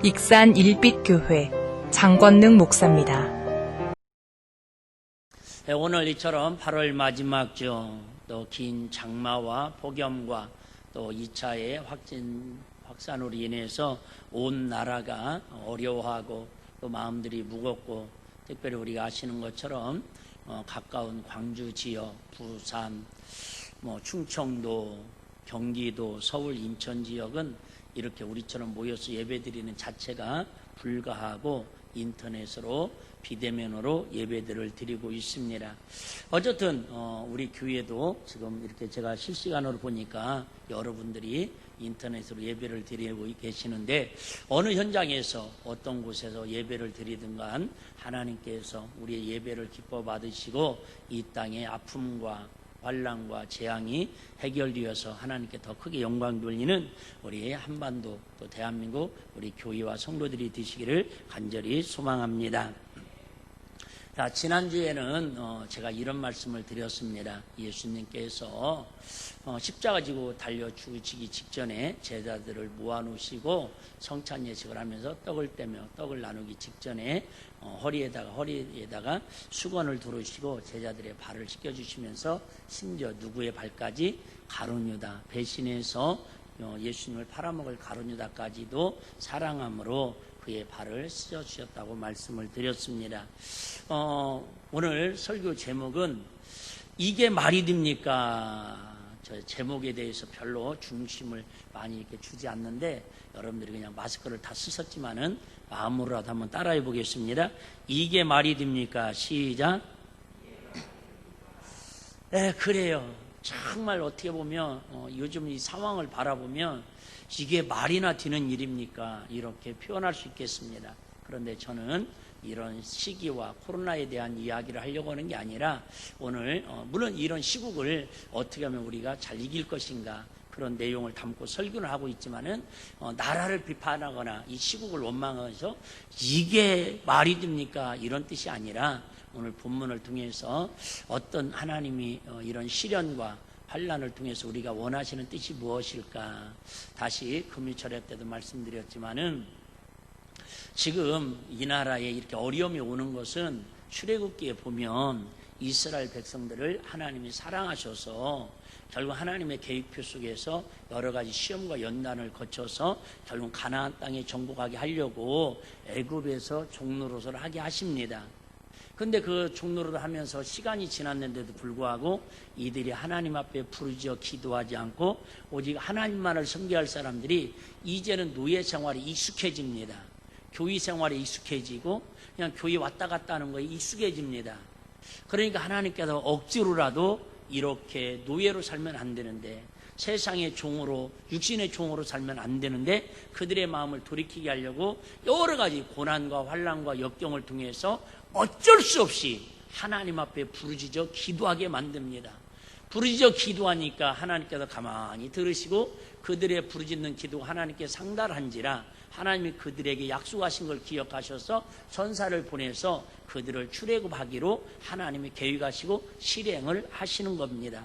익산 일빛교회 장권능 목사입니다. 네, 오늘 이처럼 8월 마지막 주 또 긴 장마와 폭염과 또 2차의 확산으로 인해서 온 나라가 어려워하고 또 마음들이 무겁고, 특별히 우리가 아시는 것처럼 가까운 광주 지역, 부산, 충청도, 경기도, 서울, 인천 지역은 이렇게 우리처럼 모여서 예배드리는 자체가 불가하고 인터넷으로 비대면으로 예배들을 드리고 있습니다. 어쨌든 우리 교회도 지금 이렇게 제가 실시간으로 보니까 여러분들이 인터넷으로 예배를 드리고 계시는데, 어느 현장에서 어떤 곳에서 예배를 드리든 간 하나님께서 우리의 예배를 기뻐 받으시고 이 땅의 아픔과 환난과 재앙이 해결되어서 하나님께 더 크게 영광 돌리는 우리 한반도 또 대한민국 우리 교회와 성도들이 되시기를 간절히 소망합니다. 자, 지난주에는 제가 이런 말씀을 드렸습니다. 예수님께서 십자가 지고 달려 죽으시기 직전에 제자들을 모아놓으시고 성찬 예식을 하면서 떡을 떼며 떡을 나누기 직전에 허리에다가 수건을 두르시고 제자들의 발을 씻겨주시면서 심지어 누구의 발까지? 가룟유다, 배신해서 예수님을 팔아먹을 가룟유다까지도 사랑함으로 그의 발을 씻어주셨다고 말씀을 드렸습니다. 오늘 설교 제목은 이게 말이 됩니까? 저 제목에 대해서 별로 중심을 많이 이렇게 주지 않는데, 여러분들이 그냥 마스크를 다 쓰셨지만은 마음으로라도 한번 따라해 보겠습니다. 이게 말이 됩니까? 시작. 네, 그래요. 정말 어떻게 보면 요즘 이 상황을 바라보면 이게 말이나 되는 일입니까? 이렇게 표현할 수 있겠습니다. 그런데 저는 이런 시기와 코로나에 대한 이야기를 하려고 하는 게 아니라, 오늘 물론 이런 시국을 어떻게 하면 우리가 잘 이길 것인가, 그런 내용을 담고 설교를 하고 있지만은 나라를 비판하거나 이 시국을 원망해서 이게 말이 됩니까? 이런 뜻이 아니라, 오늘 본문을 통해서 어떤 하나님이 이런 시련과 환난을 통해서 우리가 원하시는 뜻이 무엇일까? 다시 금요철회 때도 말씀드렸지만은, 지금 이 나라에 이렇게 어려움이 오는 것은 출애굽기에 보면 이스라엘 백성들을 하나님이 사랑하셔서 결국 하나님의 계획표 속에서 여러 가지 시험과 연단을 거쳐서 결국 가나안 땅에 정복하게 하려고 애굽에서 종노릇을 하게 하십니다. 근데 그 종노릇을 하면서 시간이 지났는데도 불구하고 이들이 하나님 앞에 부르짖어 기도하지 않고 오직 하나님만을 섬겨할 사람들이 이제는 노예 생활에 익숙해집니다. 교회 생활에 익숙해지고 그냥 교회 왔다 갔다 하는 거에 익숙해집니다. 그러니까 하나님께서 억지로라도 이렇게 노예로 살면 안 되는데, 세상의 종으로, 육신의 종으로 살면 안 되는데, 그들의 마음을 돌이키게 하려고 여러 가지 고난과 환난과 역경을 통해서 어쩔 수 없이 하나님 앞에 부르짖어 기도하게 만듭니다. 부르짖어 기도하니까 하나님께서 가만히 들으시고 그들의 부르짖는 기도가 하나님께 상달한지라 하나님이 그들에게 약속하신 걸 기억하셔서 천사를 보내서 그들을 출애굽하기로 하나님이 계획하시고 실행을 하시는 겁니다.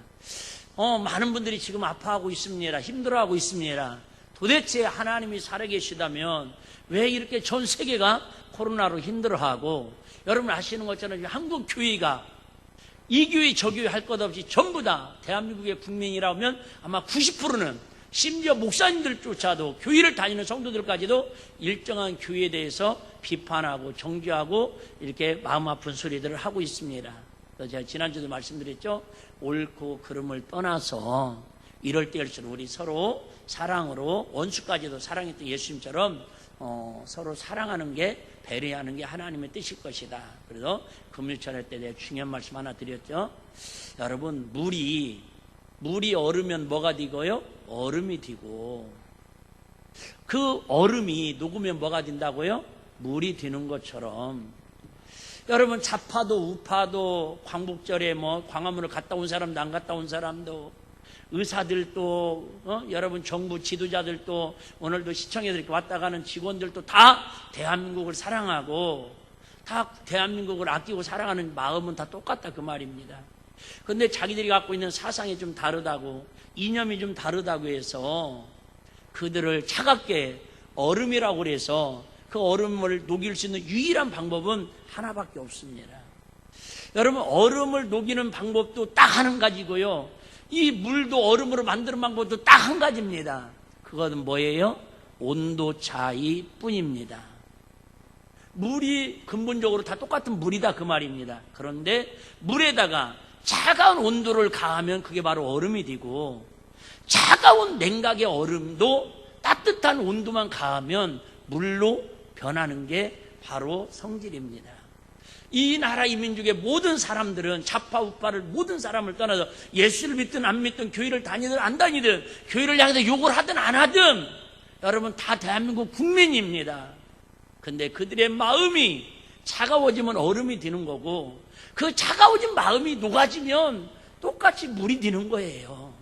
많은 분들이 지금 아파하고 있습니다. 힘들어하고 있습니다. 도대체 하나님이 살아계시다면 왜 이렇게 전 세계가 코로나로 힘들어하고, 여러분 아시는 것처럼 한국 교회가 이 교회 저 교회 할 것 없이 전부 다 대한민국의 국민이라면 아마 90%는, 심지어 목사님들조차도, 교회를 다니는 성도들까지도 일정한 교회에 대해서 비판하고 정죄하고 이렇게 마음 아픈 소리들을 하고 있습니다. 그래서 제가 지난주도 말씀드렸죠. 옳고 그름을 떠나서 이럴 때일수록 우리 서로 사랑으로, 원수까지도 사랑했던 예수님처럼 서로 사랑하는 게, 배려하는 게 하나님의 뜻일 것이다. 그래서 금요철회 때 내가 중요한 말씀 하나 드렸죠. 여러분, 물이 얼으면 뭐가 되고요? 얼음이 되고, 그 얼음이 녹으면 뭐가 된다고요? 물이 되는 것처럼, 여러분 좌파도 우파도 광복절에 광화문을 갔다 온 사람도 안 갔다 온 사람도, 의사들도 여러분 정부 지도자들도, 오늘도 시청에서 이렇게 왔다 가는 직원들도 다 대한민국을 사랑하고 다 대한민국을 아끼고 사랑하는 마음은 다 똑같다, 그 말입니다. 그런데 자기들이 갖고 있는 사상이 좀 다르다고, 이념이 좀 다르다고 해서 그들을 차갑게 얼음이라고 그래서 그 얼음을 녹일 수 있는 유일한 방법은 하나밖에 없습니다. 여러분, 얼음을 녹이는 방법도 딱 한 가지고요, 이 물도 얼음으로 만드는 방법도 딱 한 가지입니다. 그것은 뭐예요? 온도 차이 뿐입니다. 물이 근본적으로 다 똑같은 물이다, 그 말입니다. 그런데 물에다가 차가운 온도를 가하면 그게 바로 얼음이 되고, 차가운 냉각의 얼음도 따뜻한 온도만 가하면 물로 변하는 게 바로 성질입니다. 이 나라 이 민족의 모든 사람들은 좌파우파를 모든 사람을 떠나서 예수를 믿든 안 믿든 교회를 다니든 안 다니든 교회를 향해서 욕을 하든 안 하든 여러분 다 대한민국 국민입니다. 근데 그들의 마음이 차가워지면 얼음이 되는 거고, 그 차가워진 마음이 녹아지면 똑같이 물이 되는 거예요.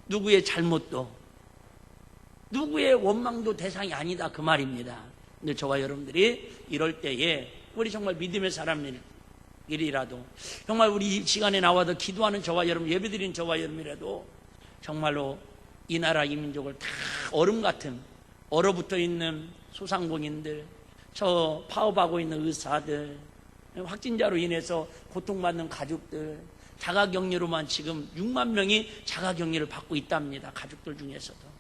누구의 잘못도 누구의 원망도 대상이 아니다, 그 말입니다. 근데 저와 여러분들이 이럴 때에 우리 정말 믿음의 사람이라도, 정말 우리 이 시간에 나와서 기도하는 저와 여러분, 예배드리는 저와 여러분이라도 정말로 이 나라 이 민족을 다 얼음 같은, 얼어붙어 있는 소상공인들, 저 파업하고 있는 의사들, 확진자로 인해서 고통받는 가족들, 자가격리로만 지금 6만 명이 자가격리를 받고 있답니다. 가족들 중에서도.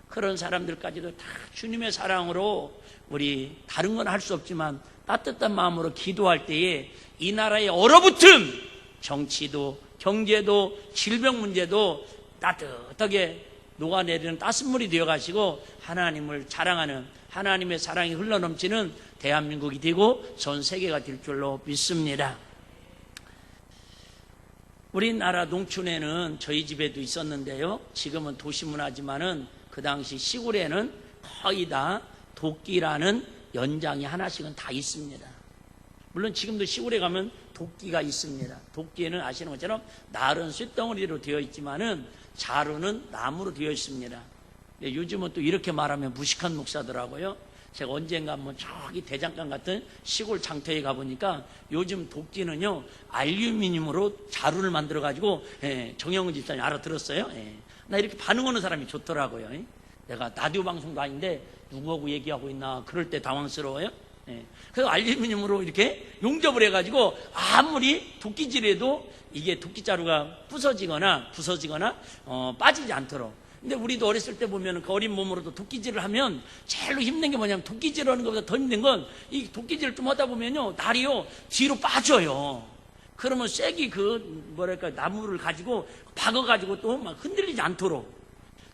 그런 사람들까지도 다 주님의 사랑으로 우리 다른 건 할 수 없지만 따뜻한 마음으로 기도할 때에 이 나라의 얼어붙은 정치도 경제도 질병 문제도 따뜻하게 녹아내리는 따뜻물이 되어가지고 하나님을 자랑하는, 하나님의 사랑이 흘러넘치는 대한민국이 되고 전 세계가 될 줄로 믿습니다. 우리나라 농촌에는 저희 집에도 있었는데요, 지금은 도시문화지만은 그 당시 시골에는 거의 다 도끼라는 연장이 하나씩은 다 있습니다. 물론 지금도 시골에 가면 도끼가 있습니다. 도끼에는 아시는 것처럼 날은 쇳덩어리로 되어 있지만은 자루는 나무로 되어 있습니다. 요즘은 또 이렇게 말하면 무식한 목사더라고요. 제가 언젠가 한번 저기 대장간 같은 시골 장터에 가보니까 요즘 도끼는요 알루미늄으로 자루를 만들어가지고, 정영훈 집사님 알아들었어요? 나 이렇게 반응하는 사람이 좋더라고요. 내가 라디오 방송도 아닌데 누구하고 얘기하고 있나 그럴 때 당황스러워요. 그래서 알루미늄으로 이렇게 용접을 해가지고 아무리 도끼질해도 이게 도끼자루가 부서지거나 빠지지 않도록. 근데 우리도 어렸을 때 보면 그 어린 몸으로도 도끼질을 하면 제일로 힘든 게 뭐냐면, 도끼질 하는 것보다 더 힘든 건 이 도끼질을 좀 하다 보면요 날이요 뒤로 빠져요. 그러면 쐐기 나무를 가지고 박아가지고 또 막 흔들리지 않도록.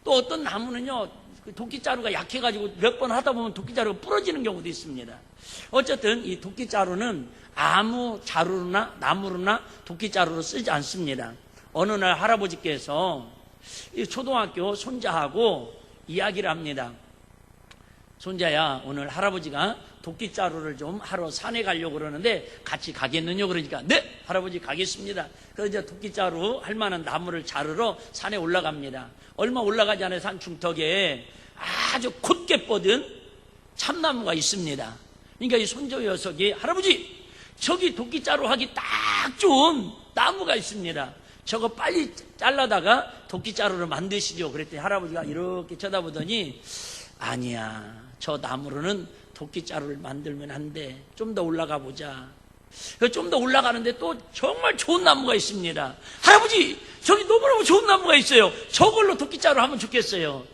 또 어떤 나무는요 그 도끼자루가 약해가지고 몇 번 하다 보면 도끼자루가 부러지는 경우도 있습니다. 어쨌든 이 도끼자루는 아무 자루나 나무로나 도끼자루로 쓰지 않습니다. 어느 날 할아버지께서 이 초등학교 손자하고 이야기를 합니다. 손자야, 오늘 할아버지가 도끼자루를 좀 하러 산에 가려고 그러는데 같이 가겠느냐? 그러니까 네, 할아버지 가겠습니다. 그래서 이제 도끼자루 할 만한 나무를 자르러 산에 올라갑니다. 얼마 올라가지 않아요. 산 중턱에 아주 곧게 뻗은 참나무가 있습니다. 그러니까 이 손자 녀석이, 할아버지 저기 도끼자루 하기 딱 좋은 나무가 있습니다. 저거 빨리 잘라다가 도끼자루를 만드시죠. 그랬더니 할아버지가 이렇게 쳐다보더니, 아니야, 저 나무로는 도끼자루를 만들면 안 돼. 좀 더 올라가 보자. 좀 더 올라가는데 또 정말 좋은 나무가 있습니다. 할아버지 저기 너무너무 좋은 나무가 있어요. 저걸로 도끼자루 하면 좋겠어요.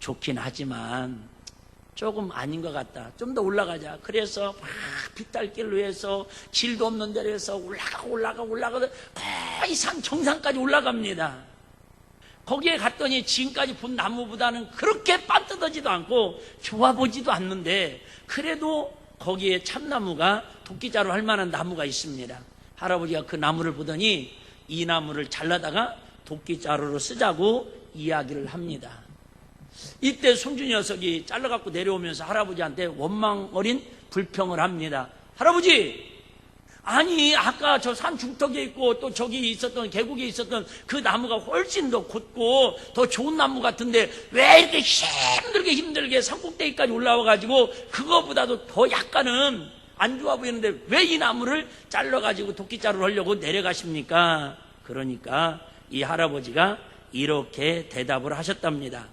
좋긴 하지만 조금 아닌 것 같다. 좀 더 올라가자. 그래서 막 빗달길로 해서 길도 없는 데로 해서 올라가서 거의 산 정상까지 올라갑니다. 거기에 갔더니 지금까지 본 나무보다는 그렇게 반듯하지도 않고 좋아 보지도 않는데, 그래도 거기에 참나무가 도끼자루 할 만한 나무가 있습니다. 할아버지가 그 나무를 보더니 이 나무를 잘라다가 도끼자루로 쓰자고 이야기를 합니다. 이때 손주 녀석이 잘라갖고 내려오면서 할아버지한테 원망 어린 불평을 합니다. 할아버지, 아니 아까 저 산 중턱에 있고 또 저기 있었던 계곡에 있었던 그 나무가 훨씬 더 곧고 더 좋은 나무 같은데 왜 이렇게 힘들게 산꼭대기까지 올라와가지고 그거보다도 더 약간은 안 좋아 보이는데 왜 이 나무를 잘라가지고 도끼자루를 하려고 내려가십니까? 그러니까 이 할아버지가 이렇게 대답을 하셨답니다.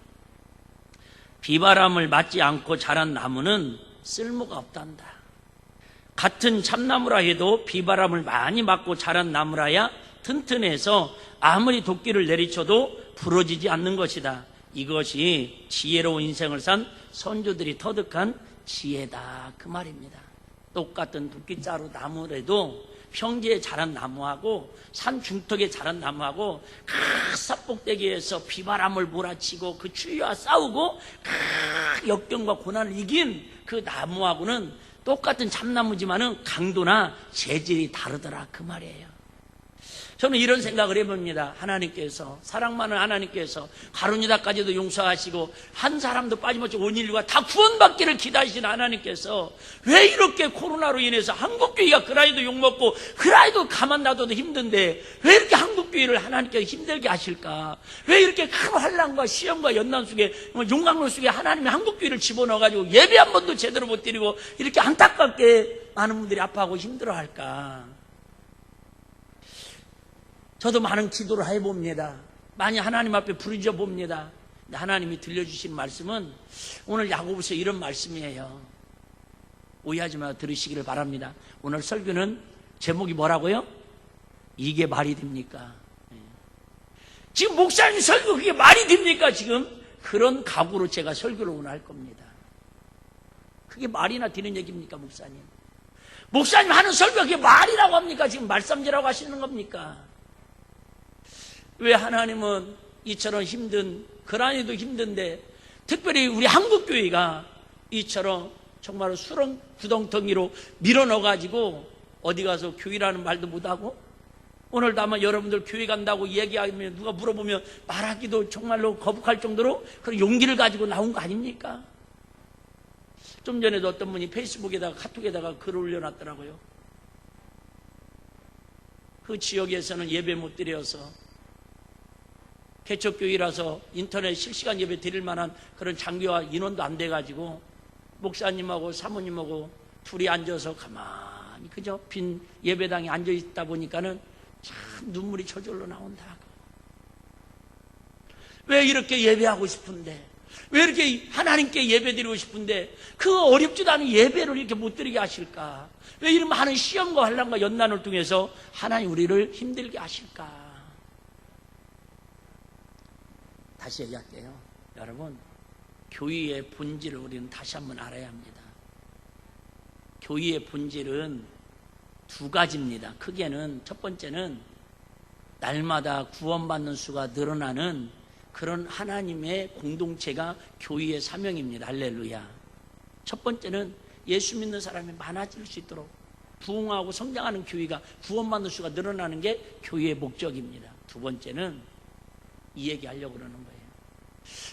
비바람을 맞지 않고 자란 나무는 쓸모가 없단다. 같은 참나무라 해도 비바람을 많이 맞고 자란 나무라야 튼튼해서 아무리 도끼를 내리쳐도 부러지지 않는 것이다. 이것이 지혜로운 인생을 산 선조들이 터득한 지혜다, 그 말입니다. 똑같은 도끼자루 나무라도 평지에 자란 나무하고 산 중턱에 자란 나무하고 그 삽복대기에서 비바람을 몰아치고 그 추위와 싸우고 그 역경과 고난을 이긴 그 나무하고는 똑같은 참나무지만은 강도나 재질이 다르더라, 그 말이에요. 저는 이런 생각을 해봅니다. 하나님께서, 사랑 많은 하나님께서 가룟유다까지도 용서하시고 한 사람도 빠짐없이 온 인류가 다 구원받기를 기다리시는 하나님께서 왜 이렇게 코로나로 인해서 한국교회가 그라이도 욕먹고 그라이도 가만 놔둬도 힘든데 왜 이렇게 한국교회를 하나님께서 힘들게 하실까? 왜 이렇게 큰 환난과 시험과 연난 속에 용광로 속에 하나님이 한국교회를 집어넣어가지고 예배 한 번도 제대로 못 드리고 이렇게 안타깝게 많은 분들이 아파하고 힘들어할까? 저도 많은 기도를 해봅니다. 많이 하나님 앞에 부르짖어 봅니다. 하나님이 들려주신 말씀은 오늘 야고보서 이런 말씀이에요. 오해하지 마 들으시기를 바랍니다. 오늘 설교는 제목이 뭐라고요? 이게 말이 됩니까? 지금 목사님 설교 그게 말이 됩니까? 지금 그런 각오로 제가 설교를 오늘 할 겁니다. 그게 말이나 되는 얘기입니까, 목사님? 목사님 하는 설교가 그게 말이라고 합니까? 지금 말씀지라고 하시는 겁니까? 왜 하나님은 이처럼 힘든, 그라니도 힘든데 특별히 우리 한국교회가 이처럼 정말 수렁 구덩텅이로 밀어넣어가지고 어디 가서 교회라는 말도 못하고 오늘도 아마 여러분들 교회 간다고 얘기하면 누가 물어보면 말하기도 정말로 거북할 정도로 그런 용기를 가지고 나온 거 아닙니까? 좀 전에도 어떤 분이 페이스북에다가 카톡에다가 글을 올려놨더라고요. 그 지역에서는 예배 못 드려서 개척교회라서 인터넷 실시간 예배 드릴 만한 그런 장비와 인원도 안 돼가지고 목사님하고 사모님하고 둘이 앉아서 가만히 그저 빈 예배당에 앉아있다 보니까는 참 눈물이 저절로 나온다고. 왜 이렇게 예배하고 싶은데, 왜 이렇게 하나님께 예배 드리고 싶은데 그 어렵지도 않은 예배를 이렇게 못 드리게 하실까? 왜 이런 많은 시험과 환난과 연난을 통해서 하나님 우리를 힘들게 하실까? 다시 얘기할게요. 여러분, 교회의 본질을 우리는 다시 한번 알아야 합니다. 교회의 본질은 두 가지입니다. 크게는 첫 번째는 날마다 구원받는 수가 늘어나는 그런 하나님의 공동체가 교회의 사명입니다. 할렐루야. 첫 번째는 예수 믿는 사람이 많아질 수 있도록 부흥하고 성장하는 교회가 구원받는 수가 늘어나는 게 교회의 목적입니다. 두 번째는 이 얘기 하려고 그러는 거예요.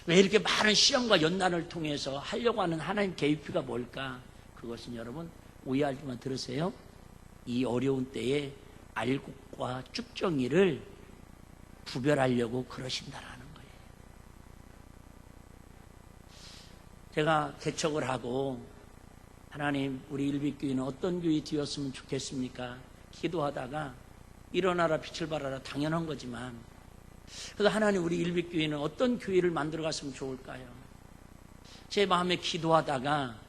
왜 이렇게 많은 시험과 연난을 통해서 하려고 하는 하나님 계획표가 뭘까? 그것은 여러분 오해하지만 들으세요. 이 어려운 때에 알곡과 쭉정이를 구별하려고 그러신다라는 거예요. 제가 개척을 하고 하나님 우리 일빛교회는 어떤 교회 되었으면 좋겠습니까? 기도하다가 일어나라 빛을 발하라 당연한 거지만 그래서 하나님 우리 일빛교회는 어떤 교회를 만들어 갔으면 좋을까요? 제 마음에 기도하다가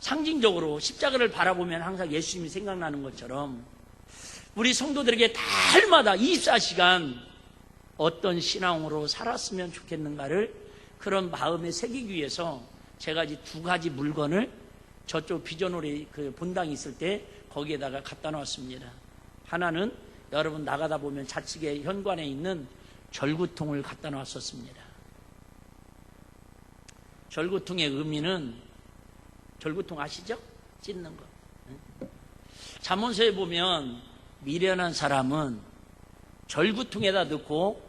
상징적으로 십자가를 바라보면 항상 예수님이 생각나는 것처럼 우리 성도들에게 달마다 24시간 어떤 신앙으로 살았으면 좋겠는가를 그런 마음에 새기기 위해서 제가 이제 두 가지 물건을 저쪽 비전홀에 그 본당이 있을 때 거기에다가 갖다 놨습니다. 하나는 여러분 나가다 보면 좌측에 현관에 있는 절구통을 갖다 놨었습니다. 절구통의 의미는 절구통 아시죠? 찢는 거. 잠언서에 보면 미련한 사람은 절구통에다 넣고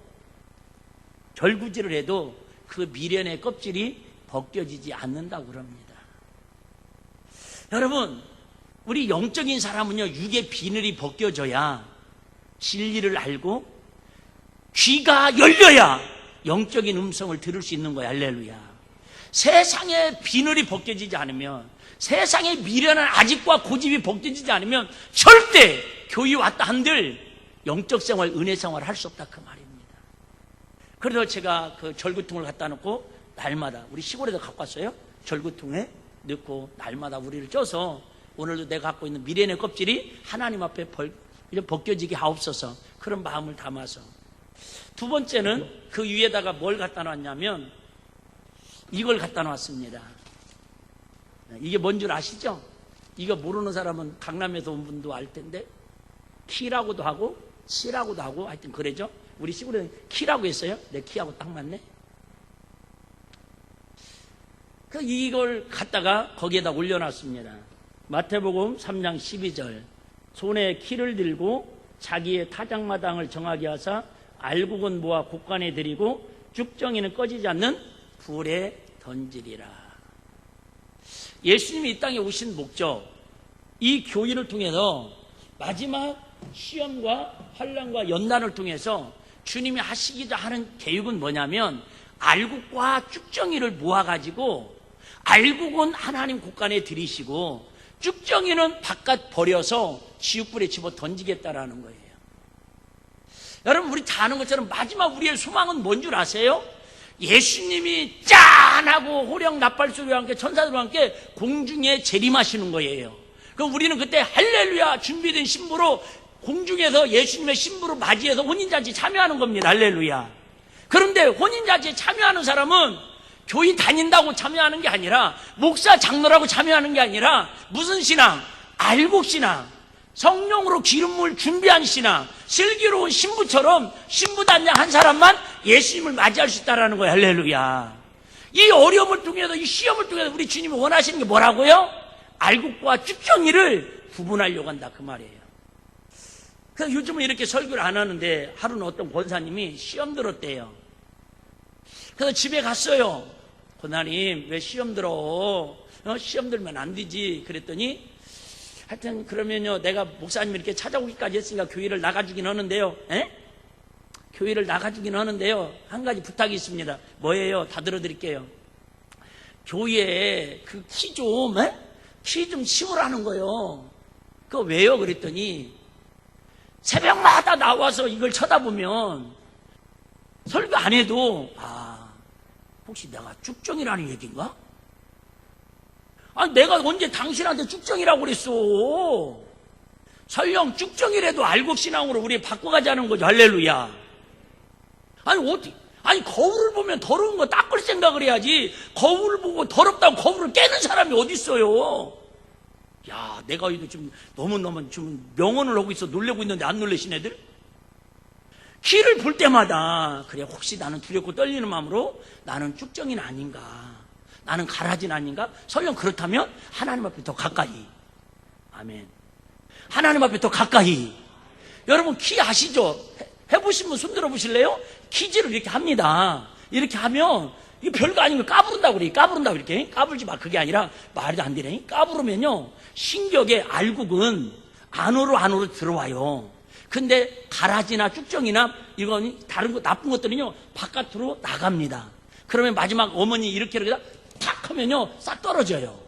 절구질을 해도 그 미련의 껍질이 벗겨지지 않는다고 그럽니다. 여러분 우리 영적인 사람은요 육의 비늘이 벗겨져야 진리를 알고 귀가 열려야 영적인 음성을 들을 수 있는 거야. 할렐루야. 세상의 비늘이 벗겨지지 않으면 세상의 미련한 아집과 고집이 벗겨지지 않으면 절대 교회 왔다 한들 영적 생활, 은혜 생활을 할 수 없다 그 말입니다. 그래서 제가 그 절구통을 갖다 놓고 날마다 우리 시골에도 갖고 왔어요. 절구통에 넣고 날마다 우리를 쪄서 오늘도 내가 갖고 있는 미련의 껍질이 하나님 앞에 벗겨지게 하옵소서, 그런 마음을 담아서. 두 번째는 그 위에다가 뭘 갖다 놨냐면 이걸 갖다 놨습니다. 이게 뭔 줄 아시죠? 이거 모르는 사람은 강남에서 온 분도 알 텐데, 키라고도 하고 시라고도 하고 하여튼 그래죠. 우리 시골에는 키라고 했어요. 내 키하고 딱 맞네. 이걸 갖다가 거기에다 올려놨습니다. 마태복음 3장 12절. 손에 키를 들고 자기의 타작마당을 정하게 하사 알곡은 모아 곡간에 들이고 쭉정이는 꺼지지 않는 불에 던지리라. 예수님이 이 땅에 오신 목적, 이 교회를 통해서 마지막 시험과 환난과 연단을 통해서 주님이 하시기도 하는 계획은 뭐냐면, 알곡과 쭉정이를 모아가지고 알곡은 하나님 곳간에 들이시고 쭉정이는 바깥 버려서 지옥불에 집어 던지겠다라는 거예요. 여러분, 우리 다 아는 것처럼 마지막 우리의 소망은 뭔 줄 아세요? 예수님이 짠하고 호령 나팔소리와 함께 천사들과 함께 공중에 재림하시는 거예요. 그럼 우리는 그때 할렐루야 준비된 신부로 공중에서 예수님의 신부로 맞이해서 혼인잔치에 참여하는 겁니다. 할렐루야. 그런데 혼인잔치에 참여하는 사람은 교회 다닌다고 참여하는 게 아니라, 목사 장로라고 참여하는 게 아니라, 무슨 신앙? 알곡신앙, 성령으로 기름을 준비한 신앙, 슬기로운 신부처럼 신부단장 한 사람만 예수님을 맞이할 수 있다는 거예요. 할렐루야. 이 어려움을 통해서, 이 시험을 통해서 우리 주님이 원하시는 게 뭐라고요? 알곡과 쭉정이를 구분하려고 한다, 그 말이에요. 그래서 요즘은 이렇게 설교를 안 하는데, 하루는 어떤 권사님이 시험 들었대요. 그래서 집에 갔어요. 권사님, 왜 시험 들어? 시험 들면 안 되지. 그랬더니, 하여튼 그러면요, 내가 목사님 이렇게 찾아오기까지 했으니까 교회를 나가주긴 하는데요. 교회를 나가주긴 하는데요, 한 가지 부탁이 있습니다. 뭐예요? 다 들어드릴게요. 교회에 그 키 좀 치우라는 거예요. 그거 왜요? 그랬더니 새벽마다 나와서 이걸 쳐다보면 설교 안 해도, 혹시 내가 쭉정이라는 얘기인가? 아니, 내가 언제 당신한테 쭉정이라고 그랬어? 설령 쭉정이라도 알곡신앙으로 우리 바꿔가자는 거죠. 할렐루야. 아니, 거울을 보면 더러운 거 닦을 생각을 해야지, 거울을 보고 더럽다고 거울을 깨는 사람이 어디 있어요? 야, 내가 이거 좀 너무 좀 명언을 하고 있어 놀래고 있는데 안 놀래신 애들? 키를 볼 때마다, 그래, 혹시 나는 두렵고 떨리는 마음으로 나는 쭉정이는 아닌가, 나는 가라지는 아닌가? 설령 그렇다면 하나님 앞에 더 가까이. 아멘. 하나님 앞에 더 가까이. 여러분, 키 아시죠? 해보신 분 손 들어보실래요? 키질을 이렇게 합니다. 이렇게 하면 이게 별거 아닌 걸 까부른다고 그래. 까부른다고 이렇게. 까불지 마. 그게 아니라 말이 안 되네. 까부르면요, 신격의 알곡은 안으로 들어와요. 근데 가라지나 쭉정이나 이건 다른 거, 나쁜 것들은요, 바깥으로 나갑니다. 그러면 마지막 어머니 이렇게 탁 하면요, 싹 떨어져요.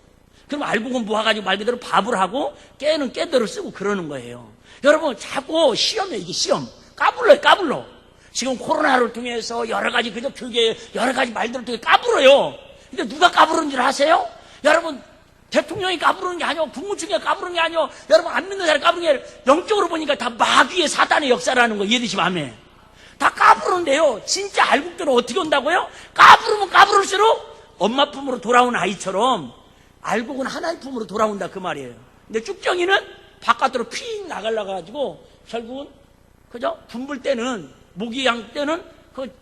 그럼 알곡은 모아가지고 말 그대로 밥을 하고 깨는 깨대로 쓰고 그러는 거예요. 여러분, 자꾸 시험이에요. 이게 시험. 까불러. 지금 코로나를 통해서 여러 가지, 그저 교계 여러 가지 말들을 통해 까불어요. 근데 누가 까부르는 줄 아세요? 여러분, 대통령이 까부르는 게 아니고, 국무총리가 까부르는 게 아니고, 여러분 안 믿는 사람이 까부르는 게 아니라, 영적으로 보니까 다 마귀의 사단의 역사라는 거 이해되시면 아멘. 다 까부르는데요, 진짜 알곡들은 어떻게 온다고요? 까부르면 까부를수록 엄마 품으로 돌아온 아이처럼 알곡은 하나님 품으로 돌아온다, 그 말이에요. 근데 쭉정이는 바깥으로 휙 나가려가지고 결국은, 그죠? 분불 때는, 모기양 때는 그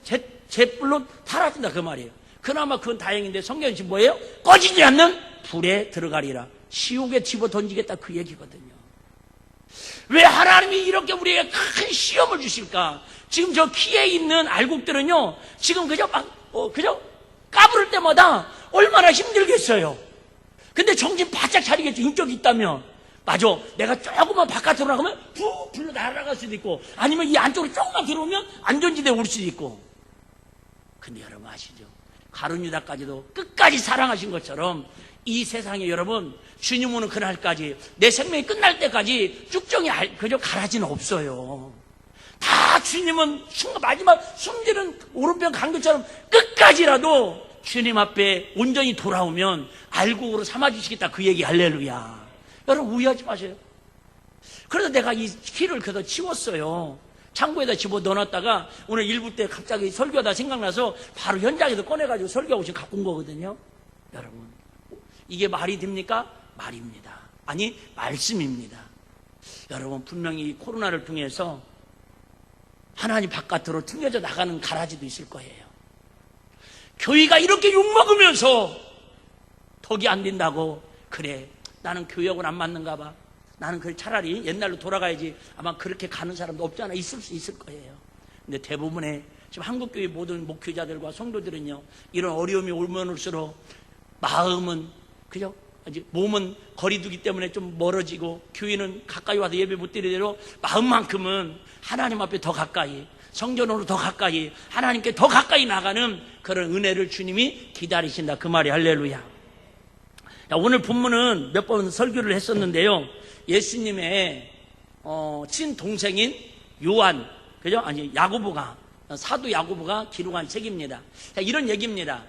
잿불로 사라진다, 그 말이에요. 그나마 그건 다행인데, 성경이 지금 뭐예요? 꺼지지 않는 불에 들어가리라. 지옥에 집어 던지겠다, 그 얘기거든요. 왜 하나님이 이렇게 우리에게 큰 시험을 주실까? 지금 저 키에 있는 알곡들은요, 지금 그저 그저 까부를 때마다 얼마나 힘들겠어요. 근데 정신 바짝 차리겠죠. 인격이 있다면. 맞아, 내가 조금만 바깥으로 나가면 푹 불러 날아갈 수도 있고, 아니면 이 안쪽으로 조금만 들어오면 안전지대에 올 수도 있고. 근데 여러분 아시죠? 가룟 유다까지도 끝까지 사랑하신 것처럼 이 세상에 여러분, 주님 오는 그날까지, 내 생명이 끝날 때까지 쭉정이 그저 가라지는 없어요. 다 주님은 마지막 숨지는 오른편 강도처럼 끝까지라도 주님 앞에 온전히 돌아오면 알곡으로 삼아주시겠다, 그 얘기. 할렐루야. 여러분 오해하지 마세요. 그래서 내가 이 키를 그래서 치웠어요. 창고에다 집어 넣어놨다가 오늘 일부 때 갑자기 설교하다 생각나서 바로 현장에서 꺼내가지고 설교하고 지금 갖고 온 거거든요. 여러분, 이게 말이 됩니까? 말입니다. 아니, 말씀입니다. 여러분, 분명히 이 코로나를 통해서 하나님 바깥으로 튕겨져 나가는 가라지도 있을 거예요. 교회가 이렇게 욕먹으면서 덕이 안 된다고, 그래, 나는 교역은 안 맞는가 봐, 나는 그래 차라리 옛날로 돌아가야지, 아마 그렇게 가는 사람도 없지 않아 있을 수 있을 거예요. 근데 대부분의 지금 한국교회 모든 목회자들과 성도들은요, 이런 어려움이 오면 올수록 마음은 그죠? 몸은 거리두기 때문에 좀 멀어지고 교회는 가까이 와서 예배 못 드리는 대로 마음만큼은 하나님 앞에 더 가까이, 성전으로 더 가까이, 하나님께 더 가까이 나가는 그런 은혜를 주님이 기다리신다, 그 말이. 할렐루야. 자, 오늘 본문은 몇 번 설교를 했었는데요, 예수님의 친동생인 요한, 그죠? 아니, 야고보가, 사도 야고보가 기록한 책입니다. 자, 이런 얘기입니다.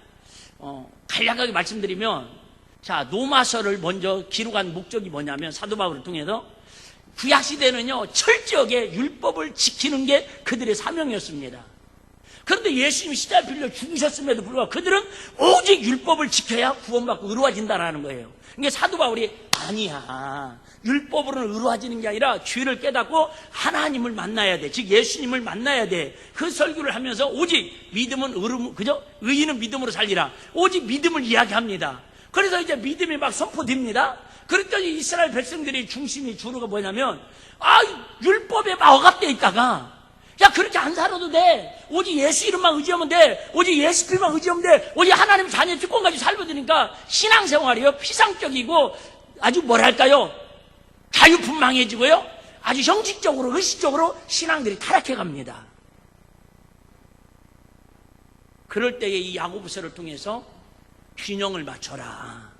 간략하게 말씀드리면, 자, 로마서를 먼저 기록한 목적이 뭐냐면, 사도 바울을 통해서 구약시대는요, 철저하게 율법을 지키는 게 그들의 사명이었습니다. 그런데 예수님이 십자가에 빌려 죽으셨음에도 불구하고 그들은 오직 율법을 지켜야 구원받고 의로워진다는 거예요. 그러니까 사도 바울이, 아니야, 율법으로는 의로워지는 게 아니라 죄를 깨닫고 하나님을 만나야 돼, 즉 예수님을 만나야 돼, 그 설교를 하면서 오직 믿음은 그죠? 의인은 믿음으로 살리라, 오직 믿음을 이야기합니다. 그래서 이제 믿음이 막 선포됩니다. 그랬더니 이스라엘 백성들이 중심이 주로가 뭐냐면, 율법에 막 억압되어 있다가, 야, 그렇게 안 살아도 돼, 오직 예수 이름만 의지하면 돼, 오직 예수 피만 의지하면 돼, 오직 하나님 자녀 주권까지 살면 되니까 신앙생활이요, 피상적이고 아주 뭐랄까요, 자유분방해지고요, 아주 형식적으로 의식적으로 신앙들이 타락해 갑니다. 그럴 때에 이 야고보서를 통해서 균형을 맞춰라.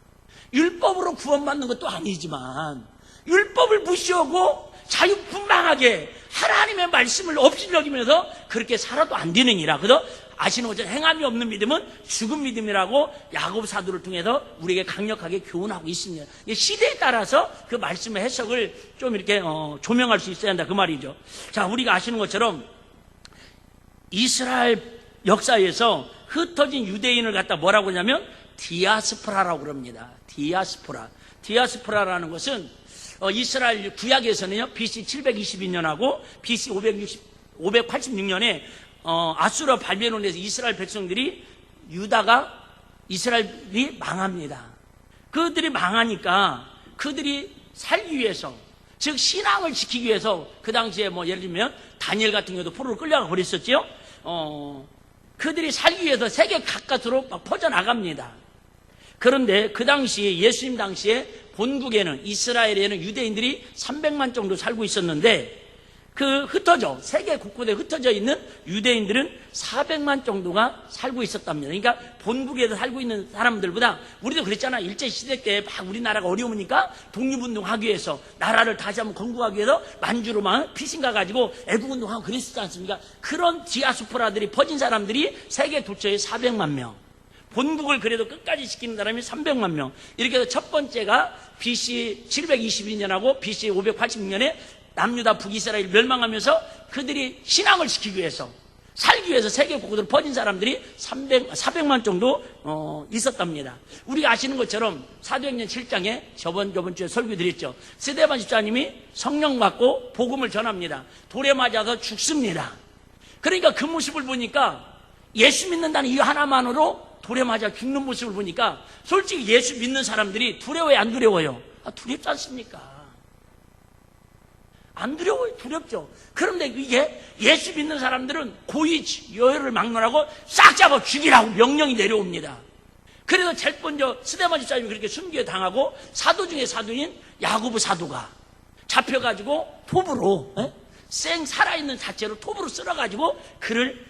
율법으로 구원받는 것도 아니지만 율법을 무시하고 자유분방하게 하나님의 말씀을 없이 여기면서 그렇게 살아도 안 되느니라. 그래서 아시는 것처럼 행함이 없는 믿음은 죽은 믿음이라고 야고보 사도를 통해서 우리에게 강력하게 교훈하고 있습니다. 시대에 따라서 그 말씀의 해석을 좀 이렇게 조명할 수 있어야 한다, 그 말이죠. 자, 우리가 아시는 것처럼 이스라엘 역사에서 흩어진 유대인을 갖다 뭐라고 하냐면 디아스포라라고 그럽니다. 디아스포라라는 것은 이스라엘 구약에서는요, BC 722년하고 BC 586년에 아수르 바벨론에서 이스라엘 백성들이, 유다가, 이스라엘이 망합니다. 그들이 망하니까 그들이 살기 위해서, 즉 신앙을 지키기 위해서, 그 당시에 뭐 예를 들면 다니엘 같은 경우도 포로로 끌려가 버렸었죠. 그들이 살기 위해서 세계 가까스로 막 퍼져나갑니다. 그런데 그 당시에, 예수님 당시에 본국에는, 이스라엘에는 유대인들이 300만 정도 살고 있었는데, 세계 곳곳에 흩어져 있는 유대인들은 400만 정도가 살고 있었답니다. 그러니까 본국에서 살고 있는 사람들보다, 우리도 그랬잖아, 일제시대 때 막 우리나라가 어려우니까 독립운동하기 위해서, 나라를 다시 한번 건국하기 위해서 만주로만 피신가 가지고 애국운동하고 그랬었지 않습니까? 그런 디아스포라들이 퍼진 사람들이 세계 도처에 400만 명, 본국을 그래도 끝까지 지키는 사람이 300만 명. 이렇게 해서 첫 번째가 BC 722년하고 BC 586년에 남유다 북이스라엘 멸망하면서 그들이 신앙을 지키기 위해서, 살기 위해서 세계 곳곳으로 퍼진 사람들이 400만 정도 있었답니다. 우리가 아시는 것처럼 사도행전 7장에 저번 주에 설교 드렸죠. 스데반 집사님이 성령 받고 복음을 전합니다. 돌에 맞아서 죽습니다. 그러니까 그 모습을 보니까, 예수 믿는다는 이 하나만으로 돌에 맞아 죽는 모습을 보니까 솔직히 예수 믿는 사람들이 두려워요, 안 두려워요? 두렵지 않습니까? 안 두려워요, 두렵죠. 그런데 이게 예수 믿는 사람들은 고의 여혈을 막론하고 싹 잡아 죽이라고 명령이 내려옵니다. 그래서 제일 먼저 스데반 집사님이 그렇게 순교에 당하고, 사도 중에 사도인 야고보 사도가 잡혀가지고 톱으로, 살아있는 자체로 톱으로 쓸어가지고 그를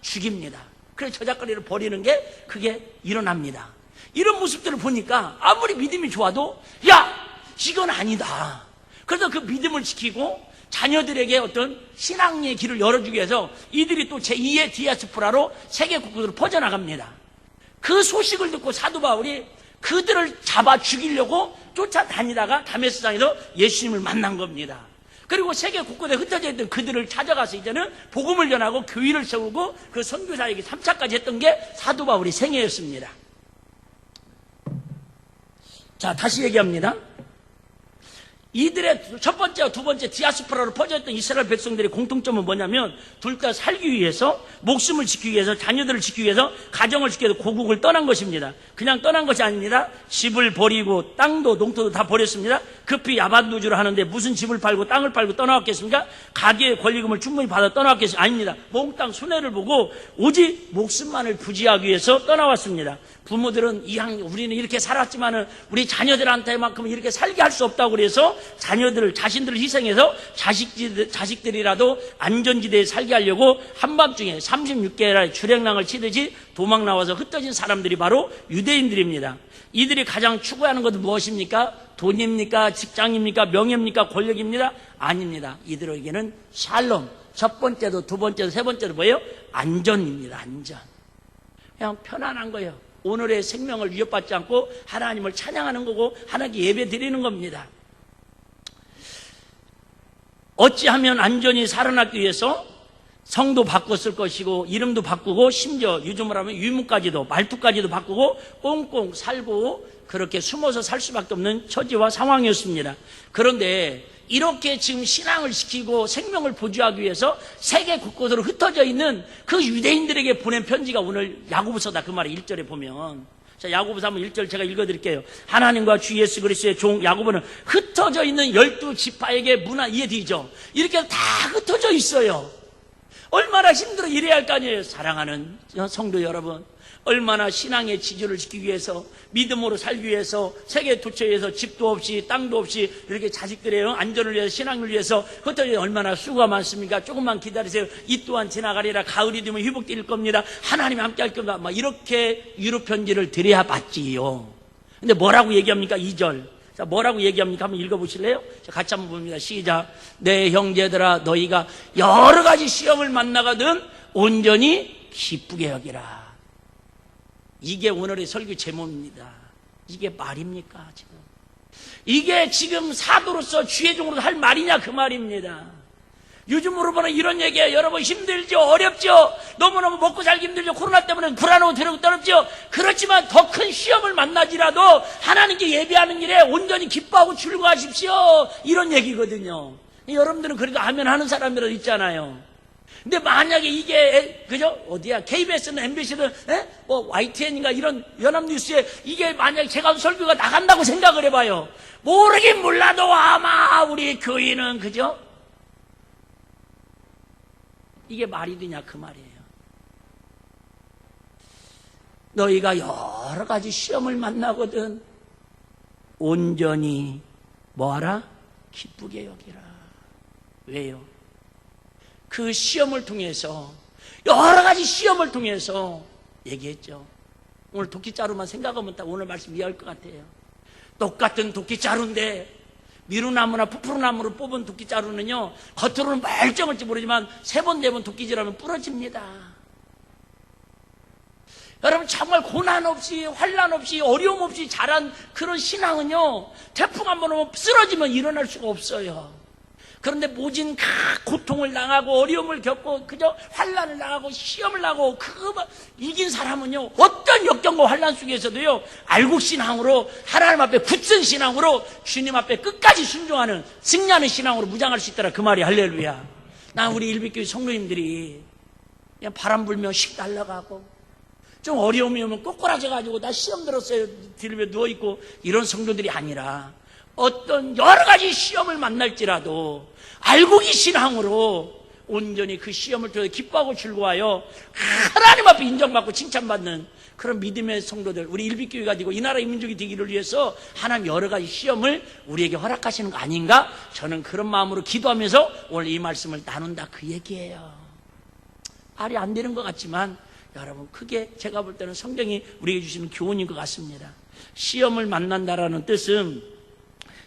죽입니다. 그래서 저작거리를 버리는 게 그게 일어납니다. 이런 모습들을 보니까 아무리 믿음이 좋아도, 야, 이건 아니다. 그래서 그 믿음을 지키고 자녀들에게 어떤 신앙의 길을 열어주기 위해서 이들이 또 제2의 디아스포라로 세계 곳곳으로 퍼져나갑니다. 그 소식을 듣고 사도 바울이 그들을 잡아 죽이려고 쫓아다니다가 다메섹상에서 예수님을 만난 겁니다. 그리고 세계 곳곳에 흩어져 있던 그들을 찾아가서 이제는 복음을 전하고 교회를 세우고 그 선교사에게 3차까지 했던 게 사도 바울의 생애였습니다. 자, 다시 얘기합니다. 이들의 첫 번째와 두 번째 디아스포라로 퍼져있던 이스라엘 백성들의 공통점은 뭐냐면 둘 다 살기 위해서, 목숨을 지키기 위해서, 자녀들을 지키기 위해서, 가정을 지키기 위해서 고국을 떠난 것입니다. 그냥 떠난 것이 아닙니다. 집을 버리고 땅도 농토도 다 버렸습니다. 급히 야반도주를 하는데 무슨 집을 팔고 땅을 팔고 떠나왔겠습니까? 가계의 권리금을 충분히 받아 떠나왔겠습니까? 아닙니다. 몽땅 손해를 보고 오직 목숨만을 부지하기 위해서 떠나왔습니다. 부모들은 우리는 이렇게 살았지만은 우리 자녀들한테만큼은 이렇게 살게 할 수 없다고 그래서 자신들을 희생해서 자식들이라도 안전지대에 살게 하려고 한밤중에 36개월의 주랭랑을 치듯이 도망 나와서 흩어진 사람들이 바로 유대인들입니다. 이들이 가장 추구하는 것은 무엇입니까? 돈입니까? 직장입니까? 명예입니까? 권력입니다? 아닙니다. 이들에게는 샬롬, 첫 번째도 두 번째도 세 번째도 뭐예요? 안전입니다. 안전. 그냥 편안한 거예요. 오늘의 생명을 위협받지 않고 하나님을 찬양하는 거고 하나님께 예배 드리는 겁니다. 어찌하면 안전히 살아나기 위해서 성도 바꿨을 것이고 이름도 바꾸고 심지어 요즘으로 하면 유문까지도 말투까지도 바꾸고 꽁꽁 살고 그렇게 숨어서 살 수밖에 없는 처지와 상황이었습니다. 그런데 이렇게 지금 신앙을 지키고 생명을 보존하기 위해서 세계 곳곳으로 흩어져 있는 그 유대인들에게 보낸 편지가 오늘 야고보서다. 그 말이 1절에 보면, 자, 야고보서 한번 1절 제가 읽어드릴게요. 하나님과 주 예수 그리스도의 종 야고보는 흩어져 있는 12지파에게 이해되죠? 이렇게 다 흩어져 있어요. 얼마나 힘들어 일해야 할 거 아니에요. 사랑하는 성도 여러분, 얼마나 신앙의 지주를 지키기 위해서, 믿음으로 살기 위해서, 세계 도처에 서 집도 없이 땅도 없이 이렇게 자식들의 안전을 위해서, 신앙을 위해서 흩어져 얼마나 수고가 많습니까? 조금만 기다리세요. 이 또한 지나가리라. 가을이 되면 회복될 겁니다. 하나님이 함께 할 겁니다. 막 이렇게 위로 편지를 드려야 받지요. 근데 뭐라고 얘기합니까? 2절. 자, 뭐라고 얘기합니까? 한번 읽어보실래요? 자, 같이 한번 봅니다. 시작. 내 형제들아, 너희가 여러 가지 시험을 만나거든 온전히 기쁘게 여기라. 이게 오늘의 설교 제목입니다. 이게 말입니까? 지금 이게 지금 사도로서 주의 종으로 할 말이냐 그 말입니다. 요즘으로 보는 이런 얘기예요. 여러분 힘들죠? 어렵죠? 너무너무 먹고 살기 힘들죠? 코로나 때문에 불안하고 두렵고 떨었죠? 그렇지만 더 큰 시험을 만나지라도 하나님께 예배하는 일에 온전히 기뻐하고 즐거워하십시오. 이런 얘기거든요. 여러분들은 그래도 아멘 하는 사람이라도 있잖아요. 근데 만약에 이게 그죠? 어디야? KBS는 MBC는 뭐 YTN인가 이런 연합뉴스에 이게 만약에 제가 설교가 나간다고 생각을 해봐요. 모르긴 몰라도 아마 우리 교인은 그죠? 이게 말이 되냐 그 말이에요. 너희가 여러 가지 시험을 만나거든 온전히 뭐하라? 기쁘게 여기라. 왜요? 그 시험을 통해서 여러 가지 시험을 통해서 얘기했죠. 오늘 도끼자루만 생각하면 딱 오늘 말씀 이해할 것 같아요. 똑같은 도끼자루인데 미루나무나 푸푸르나무로 뽑은 도끼자루는요 겉으로는 멀쩡할지 모르지만 3번 4번 도끼질하면 부러집니다. 여러분 정말 고난 없이 환난 없이 어려움 없이 자란 그런 신앙은요 태풍 한번 오면 쓰러지면 일어날 수가 없어요. 그런데 모진 고통을 당하고 어려움을 겪고 그저 환난을 당하고 시험을 당하고 그거 이긴 사람은요 어떤 역경과 환난 속에서도요 알곡 신앙으로 하나님 앞에 굳은 신앙으로 주님 앞에 끝까지 순종하는 승리하는 신앙으로 무장할 수 있더라 그 말이 할렐루야. 난 우리 일빛교회 성도님들이 그냥 바람 불면 씩 날아가고 좀 어려움이 오면 꼬꾸라져가지고 나 시험 들었어요 들으며 누워있고 이런 성도들이 아니라 어떤 여러 가지 시험을 만날지라도 알고기 신앙으로 온전히 그 시험을 통해 기뻐하고 즐거워하여 하나님 앞에 인정받고 칭찬받는 그런 믿음의 성도들 우리 일빛교회가 되고 이 나라의 민족이 되기를 위해서 하나님 여러 가지 시험을 우리에게 허락하시는 거 아닌가? 저는 그런 마음으로 기도하면서 오늘 이 말씀을 나눈다 그 얘기예요. 말이 안 되는 것 같지만 여러분 크게 제가 볼 때는 성경이 우리에게 주시는 교훈인 것 같습니다. 시험을 만난다라는 뜻은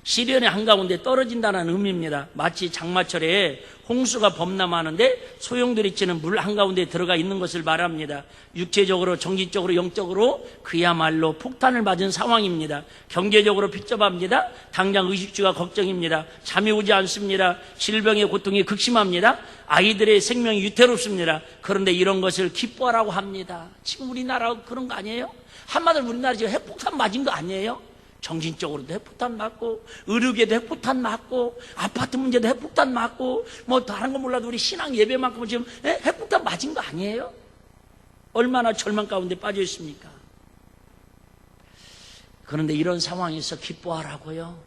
시련의 한가운데 떨어진다는 의미입니다. 마치 장마철에 홍수가 범람하는데 소용돌이 치는 물 한가운데 들어가 있는 것을 말합니다. 육체적으로, 정신적으로, 영적으로 그야말로 폭탄을 맞은 상황입니다. 경제적으로 핍잡합니다. 당장 의식주가 걱정입니다. 잠이 오지 않습니다. 질병의 고통이 극심합니다. 아이들의 생명이 위태롭습니다. 그런데 이런 것을 기뻐하라고 합니다. 지금 우리나라 그런 거 아니에요? 한마디로 우리나라 지금 핵폭탄 맞은 거 아니에요? 정신적으로도 핵폭탄 맞고, 의료계도 핵폭탄 맞고, 아파트 문제도 핵폭탄 맞고, 뭐 다른 거 몰라도 우리 신앙 예배만큼은 지금 핵폭탄 맞은 거 아니에요? 얼마나 절망 가운데 빠져 있습니까? 그런데 이런 상황에서 기뻐하라고요.